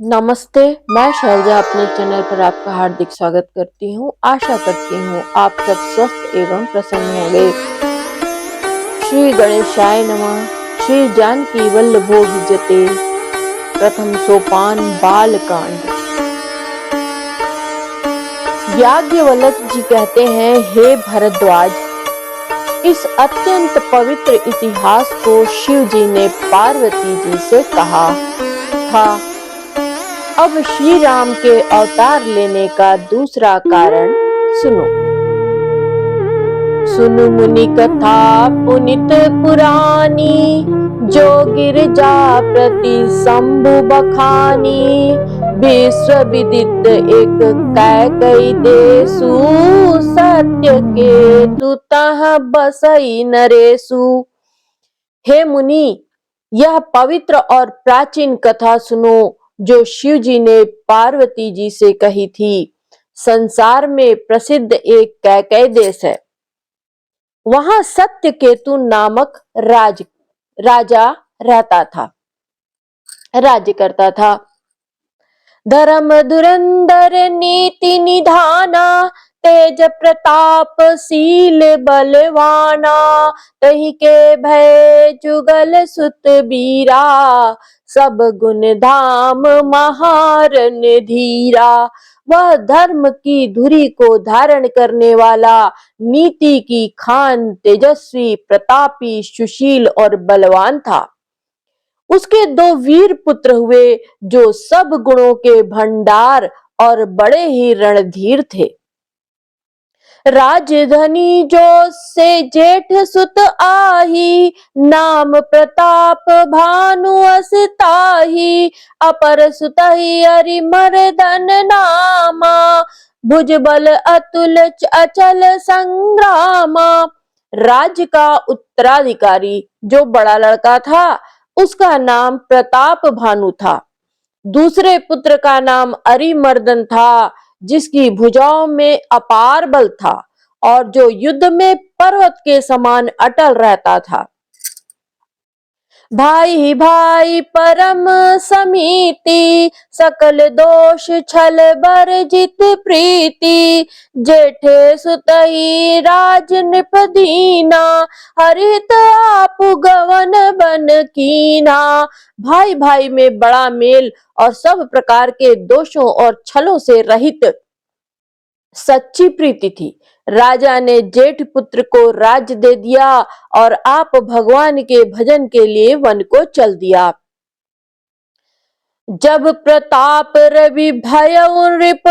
नमस्ते, मैं शैलजा अपने चैनल पर आपका हार्दिक स्वागत करती हूँ। आशा करती हूँ आप सब स्वस्थ एवं प्रसन्न होंगे। श्री गणेशाय नमः। श्री जानकी वल्लभो विजते। प्रथम सोपान बालकांड। याज्ञवल्क्य जी कहते हैं, हे भरद्वाज, इस अत्यंत पवित्र इतिहास को शिव जी ने पार्वती जी से कहा था। अब श्री राम के अवतार लेने का दूसरा कारण सुनो। सुनु मुनि कथा पुनित पुरानी, जो गिरजा प्रति शंभु बखानी। विश्व विदित एक कैकई देसु, सत्य के तुतः बसई नरेसु। हे मुनि, यह पवित्र और प्राचीन कथा सुनो जो शिव जी ने पार्वती जी से कही थी। संसार में प्रसिद्ध एक कैकई देश है। वहां सत्यकेतु नामक राजा रहता था, राज्य करता था। धर्म धुरंधर नीति निधाना, तेज प्रताप शील बलवाना। तही के भय जुगल सुत बीरा, सब गुण धाम महारन धीरा। वह धर्म की धुरी को धारण करने वाला, नीति की खान, तेजस्वी, प्रतापी, सुशील और बलवान था। उसके दो वीर पुत्र हुए जो सब गुणों के भंडार और बड़े ही रणधीर थे। राजधनी जो से जेठ सुत आही, नाम प्रताप भानु असताही। अपर सुतहि अरिमर्दन नामा, भुजबल अतुल अचल संग्रामा। राज्य का उत्तराधिकारी जो बड़ा लड़का था, उसका नाम प्रताप भानु था। दूसरे पुत्र का नाम अरिमर्दन था, जिसकी भुजाओं में अपार बल था और जो युद्ध में पर्वत के समान अटल रहता था। भाई भाई परम समीति, सकल दोष छल बरजित प्रीति। जेठे सुतहि राज नृप दीना, हरित आप गवन बन कीना। भाई भाई में बड़ा मेल और सब प्रकार के दोषों और छलों से रहित सच्ची प्रीति थी। राजा ने जेठ पुत्र को राज्य दे दिया और आप भगवान के भजन के लिए वन को चल दिया। जब प्रताप रवि भयउ नृप,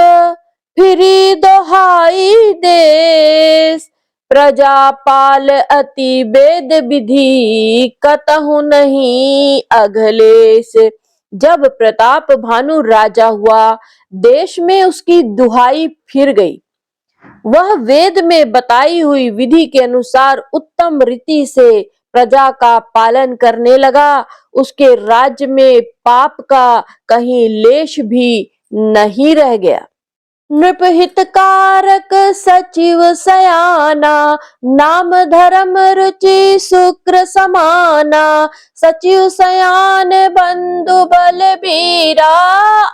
फिरी दोहाई देश। प्रजापाल अति वेद विधि, कतहु नहीं अघलेश। जब प्रताप भानु राजा हुआ, देश में उसकी दुहाई फिर गई। वह वेद में बताई हुई विधि के अनुसार उत्तम रीति से प्रजा का पालन करने लगा। उसके राज्य में पाप का कहीं लेश भी नहीं रह गया। नृपहितकारक सचिव सयाना, नाम धर्म रुचि शुक्र समाना। सचिव सयान बंधु बलबीरा,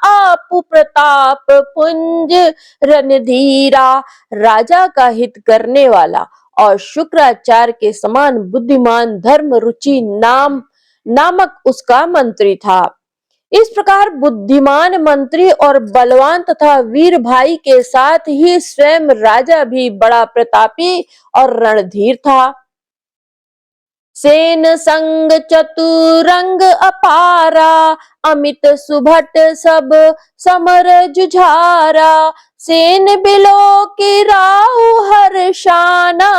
आपु प्रताप पुंज रणधीरा। राजा का हित करने वाला और शुक्राचार्य के समान बुद्धिमान धर्म रुचि नामक उसका मंत्री था। इस प्रकार बुद्धिमान मंत्री और बलवान तथा वीर भाई के साथ ही स्वयं राजा भी बड़ा प्रतापी और रणधीर था। सेन संग चतुरंग अपारा, अमित सुभट सब समर जुझारा। सेन बिलो की राहु हर्षाना,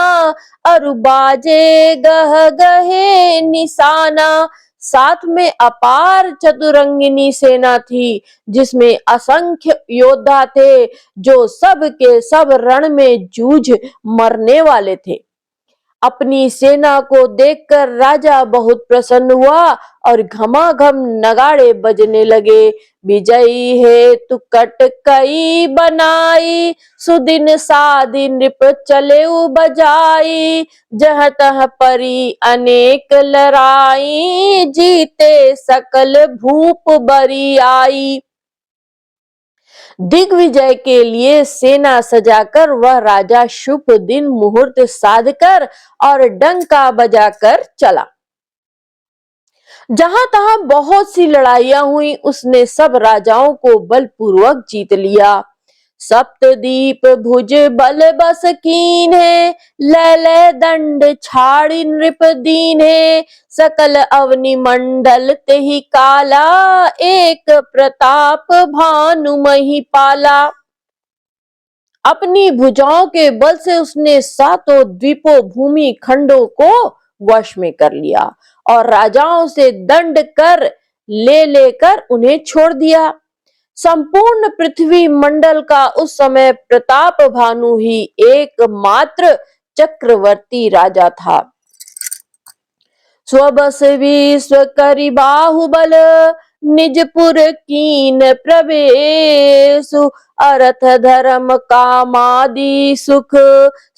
अरु बाजे गह गहे निशाना। साथ में अपार चतुरंगिनी सेना थी, जिसमें असंख्य योद्धा थे जो सब के सब रण में जूझ मरने वाले थे। अपनी सेना को देखकर राजा बहुत प्रसन्न हुआ और घमाघम नगाड़े बजने लगे। विजयी हेतु कटकई बनाई, सुदिन सादि नृप चलेउ बजाई। जहाँ तहाँ परी अनेक लड़ाई, जीते सकल भूप बरी आई। दिग्विजय के लिए सेना सजाकर वह राजा शुभ दिन मुहूर्त साधकर और डंका बजाकर चला। जहां तहां बहुत सी लड़ाइयां हुई, उसने सब राजाओं को बलपूर्वक जीत लिया। सप्तदीप भुज बल बस कीन है, लैले दंड छाड़ी नृप दीन है, सकल अवनि मंडल तेहि काला, एक प्रताप भानु मही पाला। अपनी भुजाओं के बल से उसने सातों द्वीपों भूमि खंडों को वश में कर लिया और राजाओं से दंड कर लेकर उन्हें छोड़ दिया। संपूर्ण पृथ्वी मंडल का उस समय प्रताप भानु ही एकमात्र चक्रवर्ती राजा था। स्वबस विश्व करि बाहुबल, निजपुर कीन प्रवेशु, अर्थ धर्म कामादि सुख,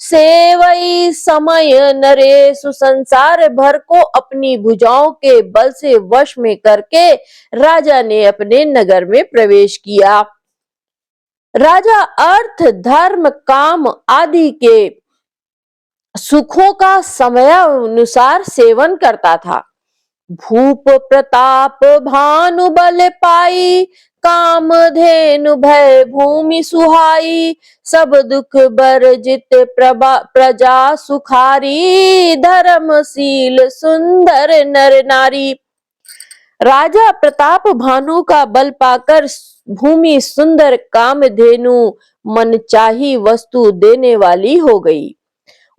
सेवई समय नरेशु। संसार भर को अपनी भुजाओं के बल से वश में करके राजा ने अपने नगर में प्रवेश किया। राजा अर्थ धर्म काम आदि के सुखों का समयानुसार सेवन करता था। भूप प्रताप भानु बल पाई, काम धेनु भय भूमि सुहाई, सब दुख बरजित प्रजा सुखारी, धर्मशील सुंदर नर नारी। राजा प्रताप भानु का बल पाकर भूमि सुंदर कामधेनु मनचाही वस्तु देने वाली हो गई।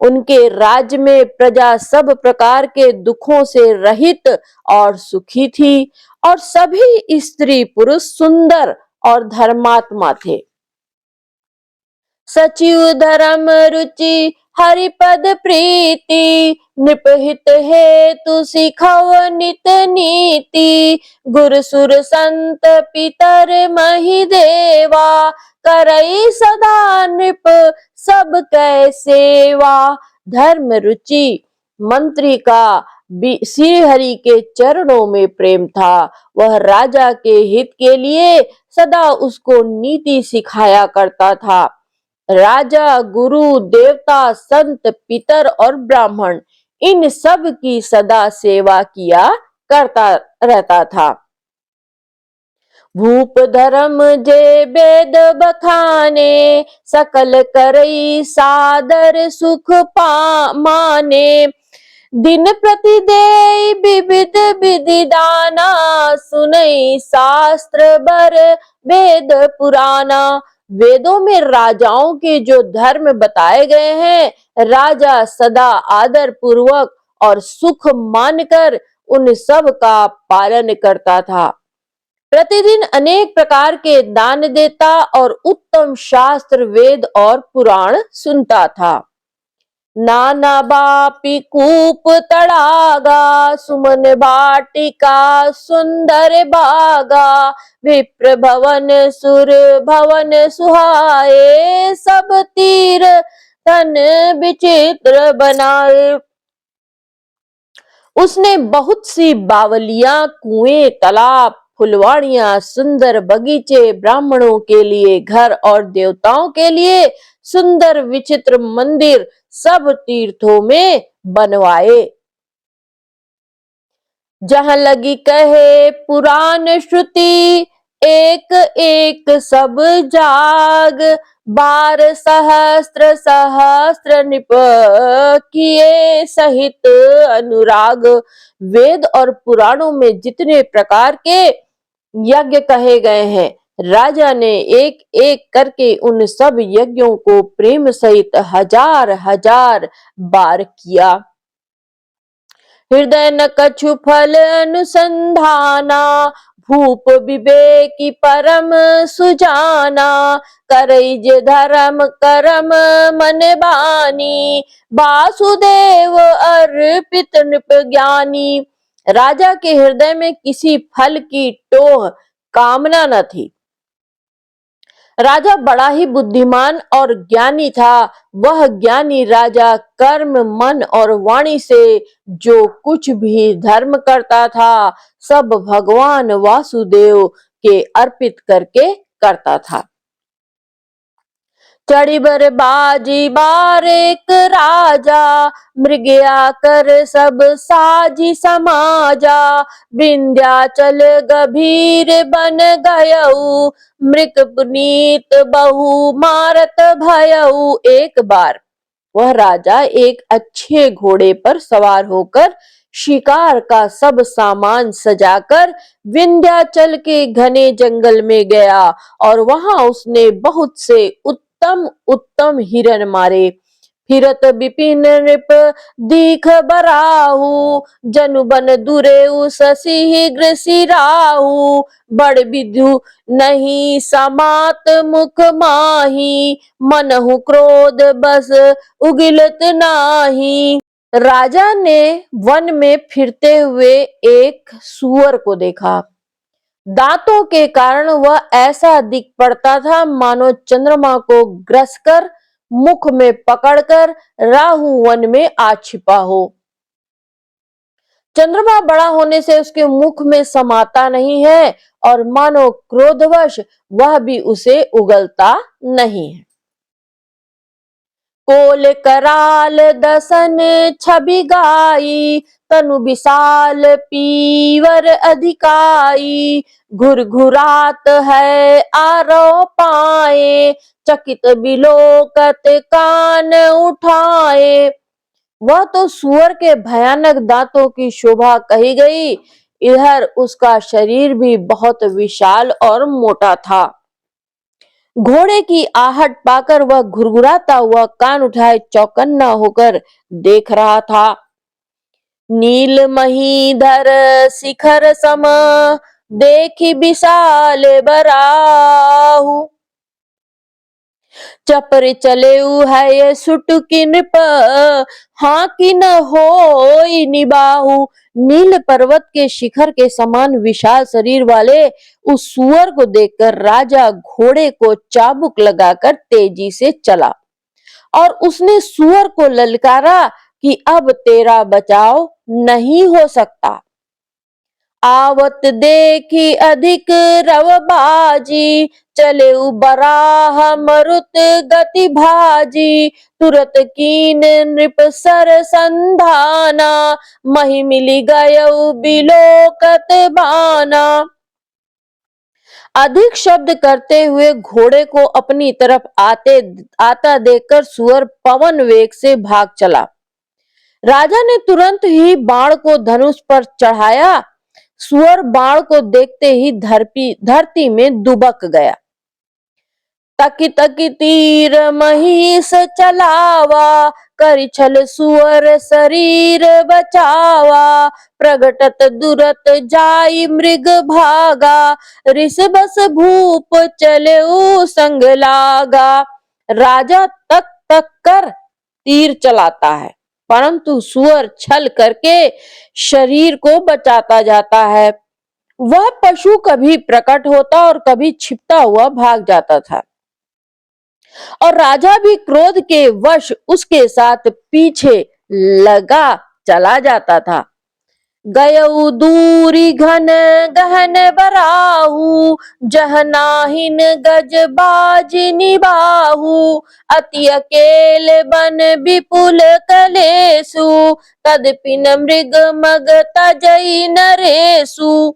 उनके राज्य में प्रजा सब प्रकार के दुखों से रहित और सुखी थी और सभी स्त्री पुरुष सुंदर और धर्मात्मा थे। सचिव धर्म रुचि हरिपद प्रीति, नृपहित हेतु सिखव नित नीति, गुरु सुर संत पितर मही देवा, करई सदा नृप सब कै सेवा। धर्म रुचि मंत्री का श्री हरि के चरणों में प्रेम था। वह राजा के हित के लिए सदा उसको नीति सिखाया करता था। राजा गुरु देवता संत पितर और ब्राह्मण इन सब की सदा सेवा किया करता रहता था। भूप धर्म जे वेद बखाने, सकल करई सादर सुख माने, दिन प्रति देई विविध विधि दाना, सुनई शास्त्र बर वेद पुराना। वेदों में राजाओं के जो धर्म बताए गए हैं, राजा सदा आदर पूर्वक और सुख मानकर उन सब का पालन करता था। प्रतिदिन अनेक प्रकार के दान देता और उत्तम शास्त्र वेद और पुराण सुनता था। नाना बापी कूप तड़ागा, सुमन बाटिका सुंदर बागा, विप्र भवन सुर भवन सुहाए, सब तीर तन विचित्र बनाए। उसने बहुत सी बावलियां, कुएं, तालाब, फुलवाड़ियां, सुंदर बगीचे, ब्राह्मणों के लिए घर और देवताओं के लिए सुंदर विचित्र मंदिर सब तीर्थों में बनवाए। जहां लगी कहे पुराण श्रुति, एक एक सब जाग, 12 सहस्त्र सहस्त्र नृप किए सहित अनुराग। वेद और पुराणों में जितने प्रकार के यज्ञ कहे गए हैं, राजा ने एक एक करके उन सब यज्ञों को प्रेम सहित हजार हजार बार किया। हृदय न कछु फल अनुसंधाना, भूप विवेकी परम सुजाना, करई जे धर्म करम मन बानी, वासुदेव अर्पित नृप ज्ञानी। राजा के हृदय में किसी फल की टोह कामना न थी। राजा बड़ा ही बुद्धिमान और ज्ञानी था। वह ज्ञानी राजा कर्म मन और वाणी से जो कुछ भी धर्म करता था, सब भगवान वासुदेव के अर्पित करके करता था। चढ़ी बर बाजी बार एक राजा, मृगया कर सब साजी समाजा, विंध्याचल गभीर बन गयऊ, मृग पुनीत बहु मारत भयऊ। एक बार वह राजा एक अच्छे घोड़े पर सवार होकर शिकार का सब सामान सजाकर विंध्याचल के घने जंगल में गया और वहां उसने बहुत से उत्तम उत्तम हिरण मारे। फिरत विपिन नृप दीख बराहु, जनु बन दुरेउ शशि सिराहु, बड़ विधु नहीं समात मुख माही, मनहु क्रोध बस उगिलत नाही। राजा ने वन में फिरते हुए एक सूअर को देखा। दांतों के कारण वह ऐसा दिख पड़ता था मानो चंद्रमा को ग्रसकर मुख में पकड़कर राहु वन में आ छिपा हो। चंद्रमा बड़ा होने से उसके मुख में समाता नहीं है और मानो क्रोधवश वह भी उसे उगलता नहीं है। कोल कराल दसन छवि गाई, तनु विशाल पीवर अधिकाई, घुरघुरात है आरो पाए, चकित बिलोकत कान उठाए। वह तो सुअर के भयानक दांतों की शोभा कही गई, इधर उसका शरीर भी बहुत विशाल और मोटा था। घोड़े की आहट पाकर वह घुरघुराता हुआ कान उठाए चौकन्ना होकर देख रहा था। नील महीधर शिखर सम देखी विशाल बराहु, चपर चलेऊ है ये सुटुकी नृप, हाँ कि न होई निबाहु। नील पर्वत के शिखर के समान विशाल शरीर वाले उस सुअर को देखकर राजा घोड़े को चाबुक लगाकर तेजी से चला और उसने सुअर को ललकारा कि अब तेरा बचाव नहीं हो सकता। आवत देखी अधिक रवबाजी, चले बराह मरुत गति भाजी, तुरत कीन नृप सर संधाना, मही मिली गयऊ बिलोकत बाना। अधिक शब्द करते हुए घोड़े को अपनी तरफ आता देखकर सुअर पवन वेग से भाग चला। राजा ने तुरंत ही बाण को धनुष पर चढ़ाया। सुअर बाण को देखते ही धरती में दुबक गया। तकी तकी तीर महिष चलावा, करि छल सुअर शरीर बचावा, प्रगटत दुरत जाई मृग भागा, ऋषभस भूप चले संग लागा। राजा तक तक कर तीर चलाता है परंतु सुअर छल करके शरीर को बचाता जाता है। वह पशु कभी प्रकट होता और कभी छिपता हुआ भाग जाता था और राजा भी क्रोध के वश उसके साथ पीछे लगा चला जाता था। गयऊ दूरी घन गहन बराहु, जह नाहिन गज बाज निबाहु, अति अकेल बन विपुल कलेसु, तदपिन मृग मग तजई नरेसु।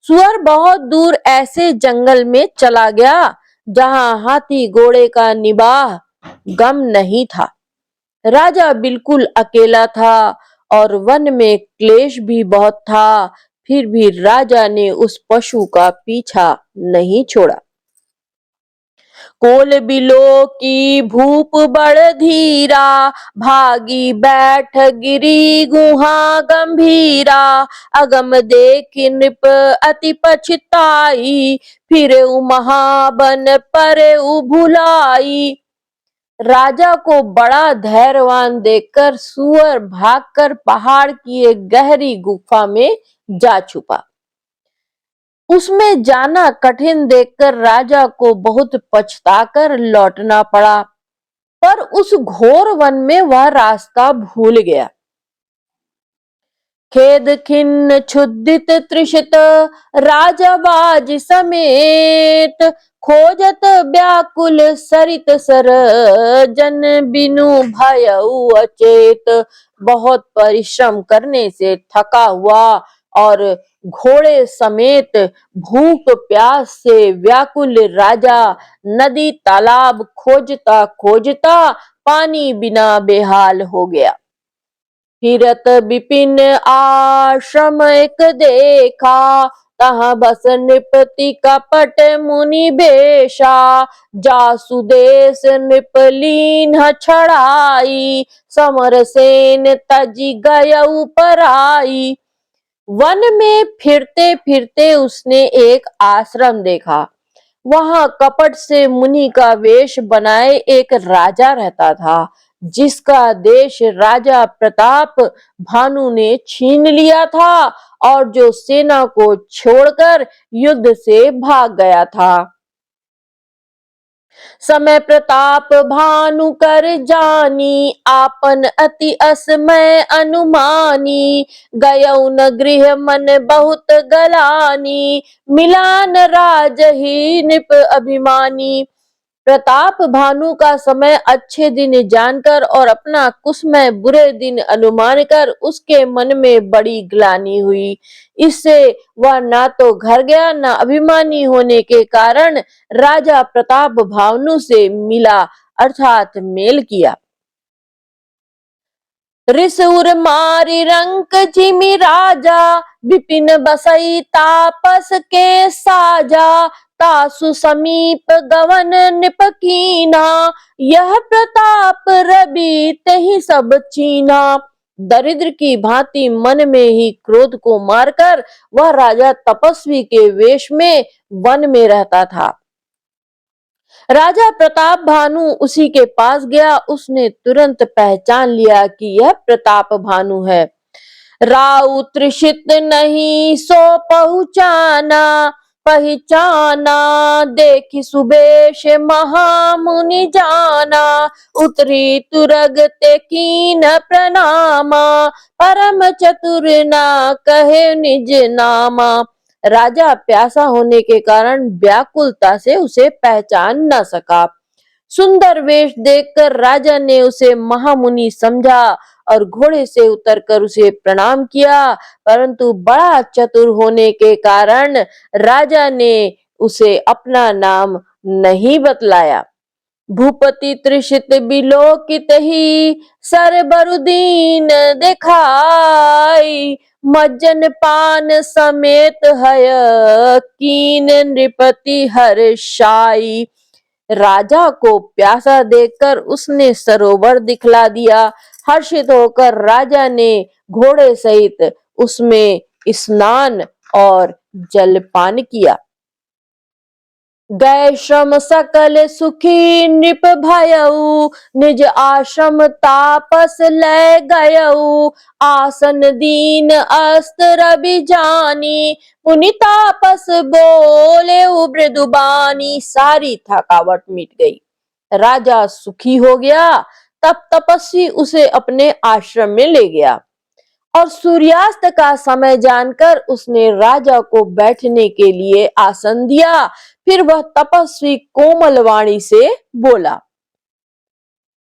सुअर बहुत दूर ऐसे जंगल में चला गया जहां हाथी घोड़े का निबाह गम नहीं था। राजा बिल्कुल अकेला था और वन में क्लेश भी बहुत था, फिर भी राजा ने उस पशु का पीछा नहीं छोड़ा। कोल बिलो की भूप बड़ धीरा, भागी बैठ गिरी गुहा गंभीरा, अगम देख नृप अति पछताई, फिर महाबन पर भुलाई। राजा को बड़ा धैर्यवान देखकर सुअर भागकर पहाड़ की एक गहरी गुफा में जा छुपा। उसमें जाना कठिन देखकर राजा को बहुत पछताकर लौटना पड़ा, पर उस घोर वन में वह रास्ता भूल गया। खेद खिन्न क्षुधित तृषित राजाबाज समेत खोजत व्याकुल सरित सर जन बिनु भयउ अचेत। बहुत परिश्रम करने से थका हुआ और घोड़े समेत भूख प्यास से व्याकुल राजा नदी तालाब खोजता खोजता पानी बिना बेहाल हो गया। फिरत विपिन आश्रम एक देखा, तहाँ बस नृपति कपट मुनि बेशा। जासुदेश नृपलीन छड़ाई, समर सेन तजी गयउ पराई। वन में फिरते फिरते उसने एक आश्रम देखा। वहां कपट से मुनि का वेश बनाए एक राजा रहता था, जिसका देश राजा प्रताप भानु ने छीन लिया था और जो सेना को छोड़कर युद्ध से भाग गया था। समय प्रताप भानु कर जानी, आपन अति असमय अनुमानी। गयउ न गृह मन बहुत गलानी, मिलान राजही नृप अभिमानी। प्रताप भानु का समय अच्छे दिन जानकर और अपना कुसमय बुरे दिन अनुमान कर उसके मन में बड़ी ग्लानि हुई। इससे वह ना तो घर गया, न अभिमानी होने के कारण राजा प्रताप भानु से मिला अर्थात मेल किया। रिसुर मारी रंक जिमि राजा, विपिन बसई तापस के साजा। तासु समीप गवन नृप कीना, यह प्रताप रवि तहि सब चीना। दरिद्र की भांति मन में ही क्रोध को मारकर वह राजा तपस्वी के वेश में वन में रहता था। राजा प्रताप भानु उसी के पास गया। उसने तुरंत पहचान लिया कि यह प्रताप भानु है। राउ त्रिषित नहीं सो पहुंचाना, पहचाना देखी सुबेश महामुनि जाना। उतरी तुरग ते कीन प्रणामा, परम चतुर ना कहे निज नामा। राजा प्यासा होने के कारण व्याकुलता से उसे पहचान न सका। सुंदर वेश देखकर राजा ने उसे महामुनि समझा और घोड़े से उतरकर उसे प्रणाम किया, परंतु बड़ा चतुर होने के कारण राजा ने उसे अपना नाम नहीं बतलाया। भूपति त्रिषित बिलोकित ही, सर बरुदीन दिखाई। मज्जन पान समेत हय कीन नृपति हर्षाई। राजा को प्यासा देखकर उसने सरोवर दिखला दिया। हर्षित होकर राजा ने घोड़े सहित उसमें स्नान और जलपान किया। गए श्रम सकल सुखी नृप भयउ, निज आश्रम तापस ले गयउ। आसन दीन अस्त रवि जानी, मुनि तापस बोले मृदुबानी। सारी थकावट मिट गई, राजा सुखी हो गया। तब तपस्वी उसे अपने आश्रम में ले गया और सूर्यास्त का समय जानकर उसने राजा को बैठने के लिए आसन दिया। फिर वह तपस्वी कोमल वाणी से बोला,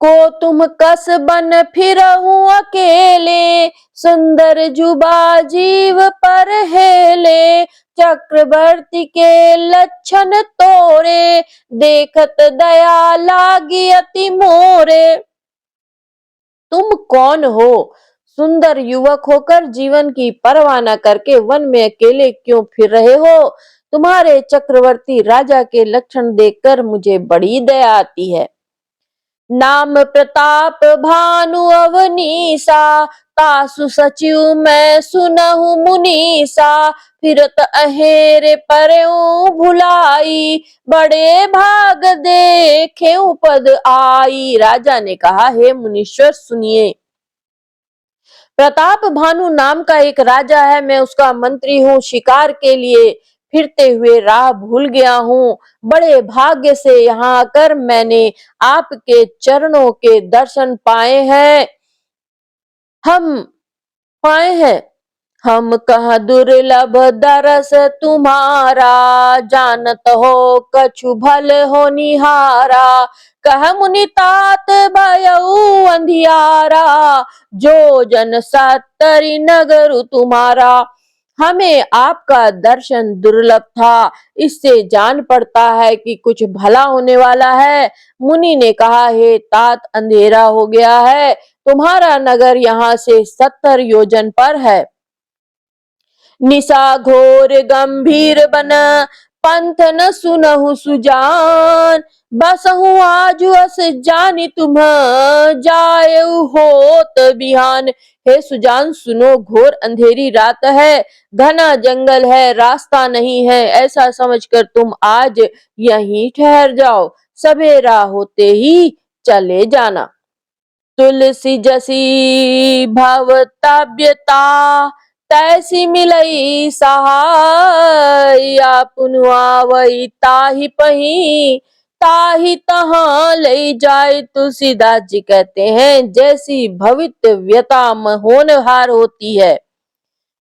को तुम कस बन फिरहु अकेले, सुंदर जुबा जीव पर हेले। चक्रवर्ती के लक्षण तोरे, देखत दया लागी अति मोरे। तुम कौन हो? सुंदर युवक होकर जीवन की परवाह न करके वन में अकेले क्यों फिर रहे हो? तुम्हारे चक्रवर्ती राजा के लक्षण देखकर मुझे बड़ी दया आती है। नाम प्रताप भानु अवनीसा, तासु सचिव मैं सुनहु मुनीसा। फिरत अहेरे परऊ भुलाई, बड़े भाग देखे पद आई। राजा ने कहा, हे मुनीश्वर सुनिए, प्रताप भानु नाम का एक राजा है। मैं उसका मंत्री हूँ। शिकार के लिए फिरते हुए राह भूल गया हूँ। बड़े भाग्य से यहाँ आकर मैंने आपके चरणों के दर्शन पाए हैं। हम कहाँ दुर्लभ दरस तुम्हारा, जानत हो कछु भल होनिहारा। कह मुनि तात भयउ अंधियारा, जो जन सत्तरि नगरु तुम्हारा। हमें आपका दर्शन दुर्लभ था, इससे जान पड़ता है कि कुछ भला होने वाला है। मुनि ने कहा, हे तात, अंधेरा हो गया है, तुम्हारा नगर यहाँ से 70 योजन पर है। निशा घोर गंभीर बन, पंथ न सुनहु सुजान। बसहु आजु अस जानि तुम, जायउ होत बिहान। हे सुजान सुनो, घोर अंधेरी रात है, घना जंगल है, रास्ता नहीं है, ऐसा समझकर तुम आज यहीं ठहर जाओ, सवेरा होते ही चले जाना। तुलसी जसी भवताव्यता, तैसी मिलई सहाय। पुन आवई ताहि पही, ताहि तहाँ ले जाए। तुलसीदास जी कहते हैं, जैसी भवितव्यता होनहार होती है,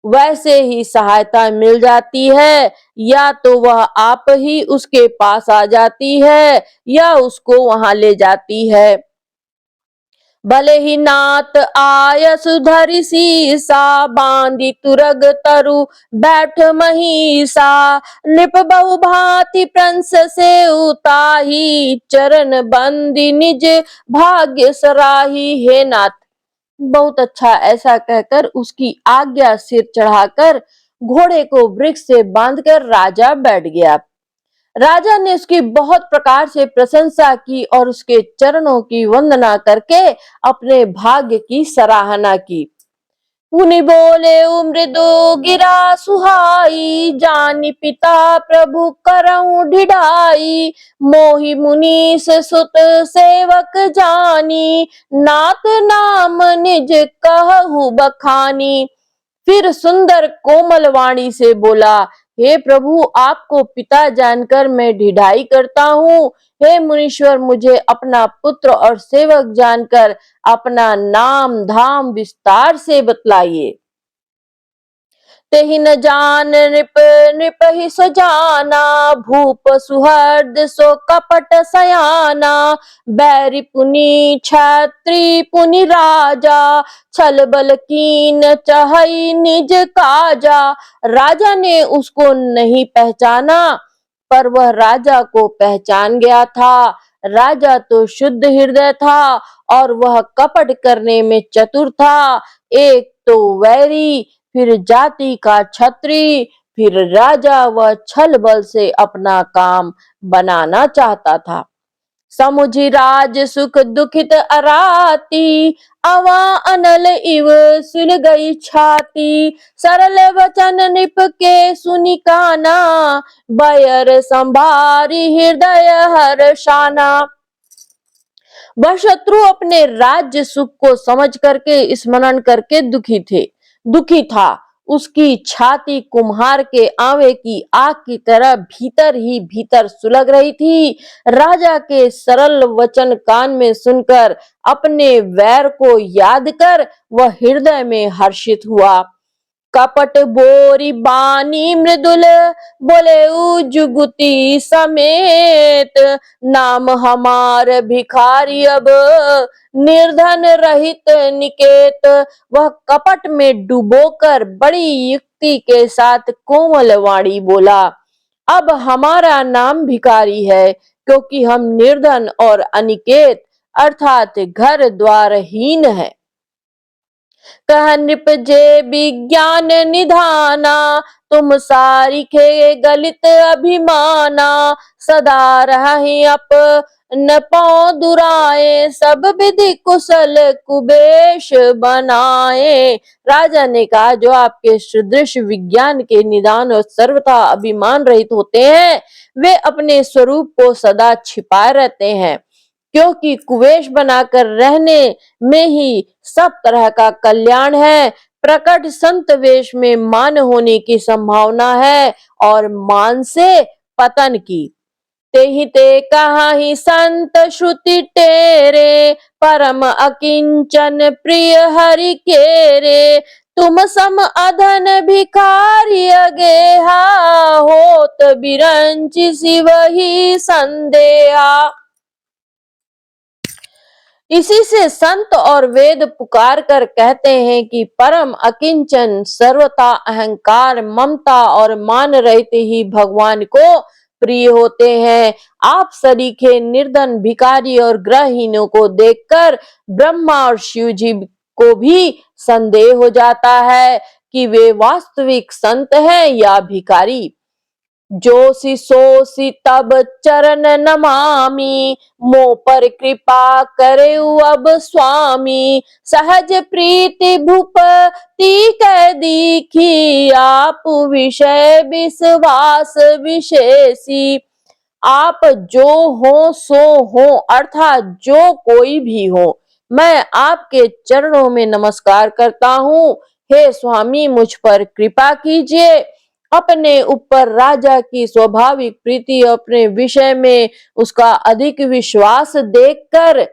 वैसे ही सहायता मिल जाती है। या तो वह आप ही उसके पास आ जाती है, या उसको वहां ले जाती है। भले ही नात आय सुधरि सीसा, बांधी तुरग तरु बैठ महीसा। नृप बहु भांति प्रंस से उताही, चरण बंदी निज भाग्य सराही। हे नाथ, बहुत अच्छा, ऐसा कहकर उसकी आज्ञा सिर चढ़ाकर घोड़े को वृक्ष से बांधकर राजा बैठ गया। राजा ने उसकी बहुत प्रकार से प्रशंसा की और उसके चरणों की वंदना करके अपने भाग्य की सराहना की। मुनि बोले, मृदु गिरा सुहाई, जानी पिता प्रभु करऊं ढिढाई। मोहि मुनीस सुत सेवक जानी, नाथ नाम निज कहु बखानी। फिर सुंदर कोमल वाणी से बोला, हे प्रभु, आपको पिता जानकर मैं ढिढाई करता हूँ। हे मुनीश्वर, मुझे अपना पुत्र और सेवक जानकर अपना नाम धाम विस्तार से बतलाइए। तेहि न जान नृप, नृप ही सो जाना। भूप सुहृद सो कपट सयाना। बैरी पुनि क्षत्रि पुनि राजा, छल बल कीन चहई निज काजा। राजा ने उसको नहीं पहचाना, पर वह राजा को पहचान गया था। राजा तो शुद्ध हृदय था और वह कपट करने में चतुर था। एक तो वैरी, फिर जाति का छत्री, फिर राजा, वह छल बल से अपना काम बनाना चाहता था। समुझी राज सुख दुखित अराती, अवा अनल इव सुन गई छाती। सरल वचन निप के सुनि काना, बयर संभारी हृदय हर्षाना। वह शत्रु अपने राज्य सुख को समझ करके, स्मरण करके दुखी था। उसकी छाती कुम्हार के आंवे की आग की तरह भीतर ही भीतर सुलग रही थी। राजा के सरल वचन कान में सुनकर अपने वैर को याद कर वह हृदय में हर्षित हुआ। कपट बोरी बानी मृदुल, बोले जुगुती समेत। नाम हमार भिखारी अब, निर्धन रहित निकेत। वह कपट में डुबोकर बड़ी युक्ति के साथ कोमल वाणी बोला, अब हमारा नाम भिखारी है, क्योंकि हम निर्धन और अनिकेत अर्थात घर द्वार हीन है। कह नृप जे विज्ञान निधाना, तुम सारिखे गलित अभिमाना। सदा रहि अप न पौ दुराए, सब विधि कुशल कुबेश बनाए। राजा ने कहा, जो आपके सदृश विज्ञान के निदान और सर्वथा अभिमान रहित होते हैं, वे अपने स्वरूप को सदा छिपाए रहते हैं, क्योंकि कुवेश बनाकर रहने में ही सब तरह का कल्याण है। प्रकट संत वेश में मान होने की संभावना है और मान से पतन की। तेहि ते कहा ही संत श्रुति टेरे, परम अकिंचन प्रिय हरि केरे। तुम सम अधन भिखारी अगेहा, होत बिरंचि सिवहि संदेहा। इसी से संत और वेद पुकार कर कहते हैं कि परम अकिंचन, सर्वथा अहंकार, ममता और मान रहते ही भगवान को प्रिय होते हैं। आप सरीखे निर्धन, भिखारी और ग्रहहीनों को देखकर ब्रह्मा और शिव जी को भी संदेह हो जाता है कि वे वास्तविक संत हैं या भिखारी। जोशी सोसी तब चरण नमामि, मोह पर कृपा करे अब स्वामी। सहज प्रीति भूपति कह दीखी, आप विषय विश्वास विशेषी। आप जो हो सो हो, अर्थात जो कोई भी हो, मैं आपके चरणों में नमस्कार करता हूँ। हे स्वामी, मुझ पर कृपा कीजिए। अपने ऊपर राजा की स्वाभाविक प्रीति, अपने विषय में उसका अधिक विश्वास देखकर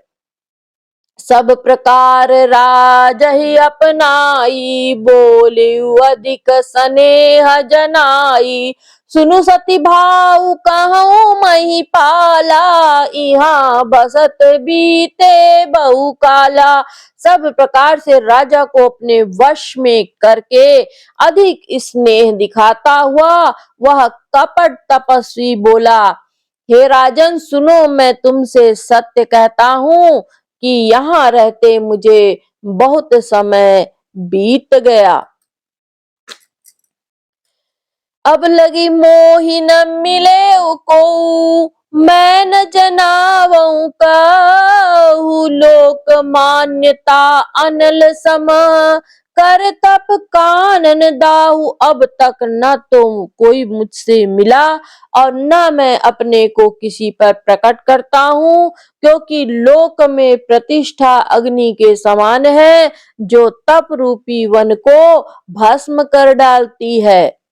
सब प्रकार राजहि अपनाई, बोले अधिक स्नेह जनाई। सुनु सती भाऊ कहूँ मही पाला, यहाँ बसत बीते बहु काला। सब प्रकार से राजा को अपने वश में करके अधिक स्नेह दिखाता हुआ वह कपट तपस्वी बोला, हे राजन सुनो, मैं तुमसे सत्य कहता हूँ कि यहाँ रहते मुझे बहुत समय बीत गया। अब लगी मोहि न मिले को, मैं न जनावऊ कहूँ। लोक मान्यता अनल सम, कर तप कानन दाऊ। अब तक न तो कोई मुझसे मिला और न मैं अपने को किसी पर प्रकट करता हूँ, क्योंकि लोक में प्रतिष्ठा अग्नि के समान है, जो तप रूपी वन को भस्म कर डालती है।